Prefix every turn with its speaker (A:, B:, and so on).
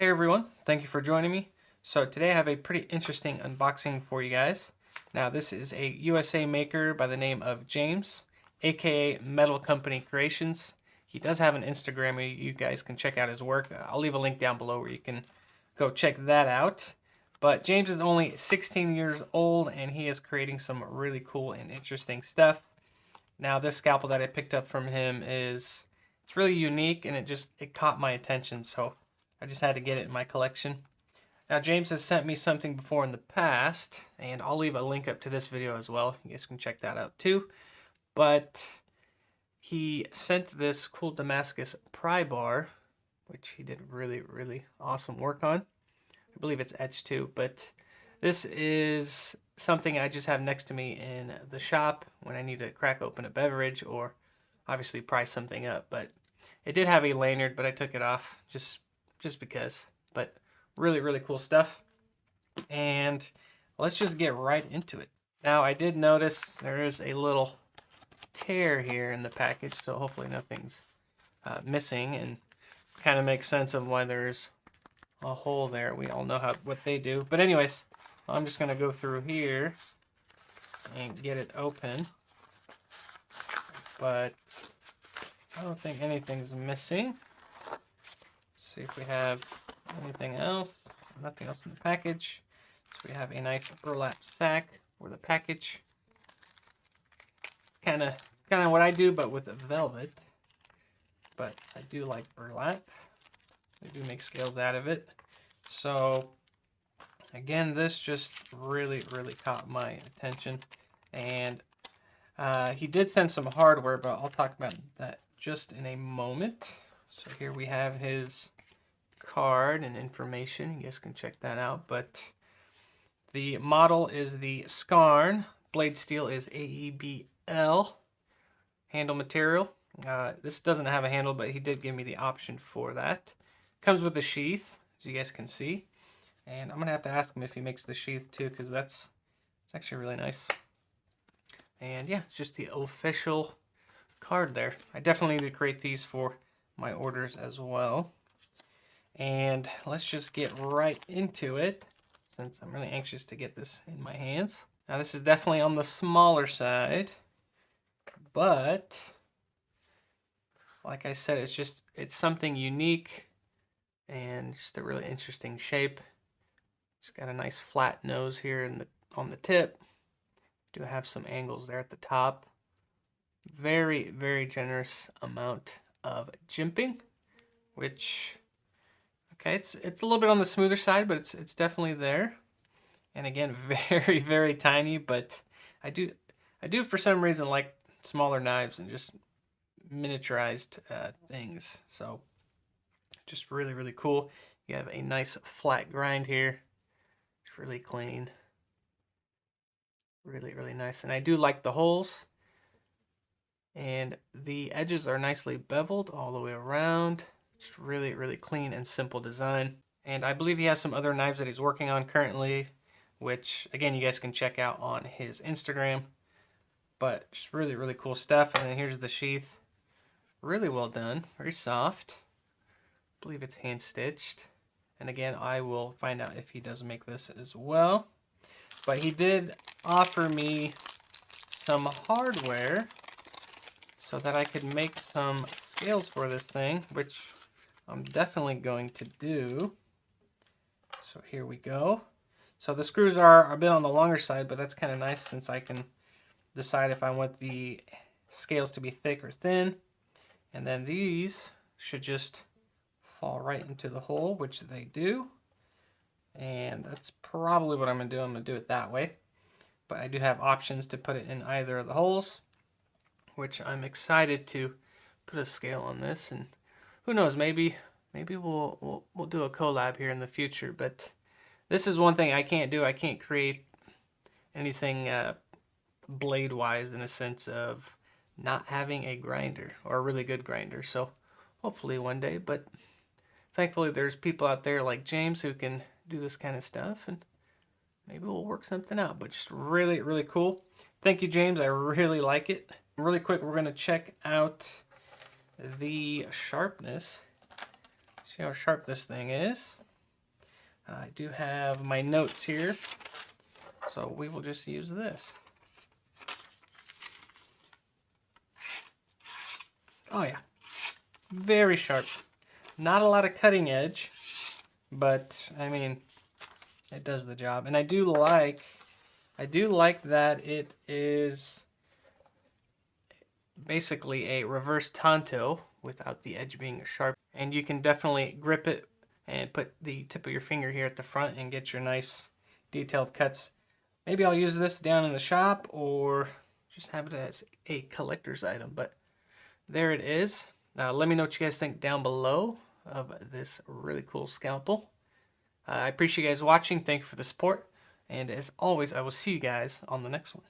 A: Hey everyone, thank you for joining me. So today I have a pretty interesting unboxing for you guys. Now this is a USA maker by the name of James, aka Metal Company Creations. He does have an Instagram where you guys can check out his work. I'll leave a link down below where you can go check that out. But James is only 16 years old and he is creating some really cool and interesting stuff. Now this scalpel that I picked up from him it's really unique and it caught my attention, so I just had to get it in my collection. Now James has sent me something before in the past, and I'll leave a link up to this video as well. You guys can check that out too. But he sent this cool Damascus Pry Bar, which he did really awesome work on. I believe it's etched too, but this is something I just have next to me in the shop when I need to crack open a beverage or obviously pry something up. But it did have a lanyard, but I took it off just because. But really cool stuff. And let's just get right into it. Now I did notice there is a little tear here in the package, so hopefully nothing's missing, and kind of makes sense of why there's a hole there. We all know what they do. But anyways, I'm just gonna go through here and get it open. But I don't think anything's missing. See if we have anything else. Nothing else in the package. So we have a nice burlap sack for the package. It's kind of what I do, but with velvet. But I do like burlap. They do make scales out of it. So again, this just really caught my attention. And he did send some hardware, but I'll talk about that just in a moment. So here we have his card and information. You guys can check that out. But the model is the Scarn. Blade steel is AEBL. Handle material. This doesn't have a handle, but he did give me the option for that. Comes with a sheath, as you guys can see. And I'm going to have to ask him if he makes the sheath too, because it's actually really nice. And yeah, it's just the official card there. I definitely need to create these for my orders as well. And let's just get right into it, since I'm really anxious to get this in my hands. Now this is definitely on the smaller side, but like I said, it's something unique and just a really interesting shape. It's got a nice flat nose here on the tip. Do have some angles there at the top. Very generous amount of jimping, which, okay, it's a little bit on the smoother side, but it's definitely there. And again, very tiny, but I do for some reason like smaller knives and just miniaturized things. So just really cool. You have a nice flat grind here. It's really clean. Really nice. And I do like the holes. And the edges are nicely beveled all the way around. Just really clean and simple design. And I believe he has some other knives that he's working on currently, which again, you guys can check out on his Instagram. But just really cool stuff. And then here's the sheath. Really well done. Very soft. I believe it's hand stitched. And again, I will find out if he does make this as well. But he did offer me some hardware so that I could make some scales for this thing, which I'm definitely going to do. So here we go. So the screws are a bit on the longer side, but that's kind of nice since I can decide if I want the scales to be thick or thin. And then these should just fall right into the hole, which they do. And that's probably what I'm going to do. I'm going to do it that way. But I do have options to put it in either of the holes, which I'm excited to put a scale on this. And who knows, maybe we'll do a collab here in the future. But this is one thing I can't do. I can't create anything blade-wise in a sense of not having a grinder or a really good grinder. So hopefully one day. But thankfully there's people out there like James who can do this kind of stuff, and maybe we'll work something out. But just really cool. Thank you, James. I really like it. Really quick, we're going to check out the sharpness. See how sharp this thing is. I do have my notes here, so we will just use this. Oh yeah, very sharp. Not a lot of cutting edge, but I mean, it does the job. And I do like that it is basically a reverse tanto without the edge being sharp. And you can definitely grip it and put the tip of your finger here at the front and get your nice detailed cuts. Maybe I'll use this down in the shop or just have it as a collector's item, but there it is. Let me know what you guys think down below of this really cool scalpel. I appreciate you guys watching. Thank you for the support. And as always, I will see you guys on the next one.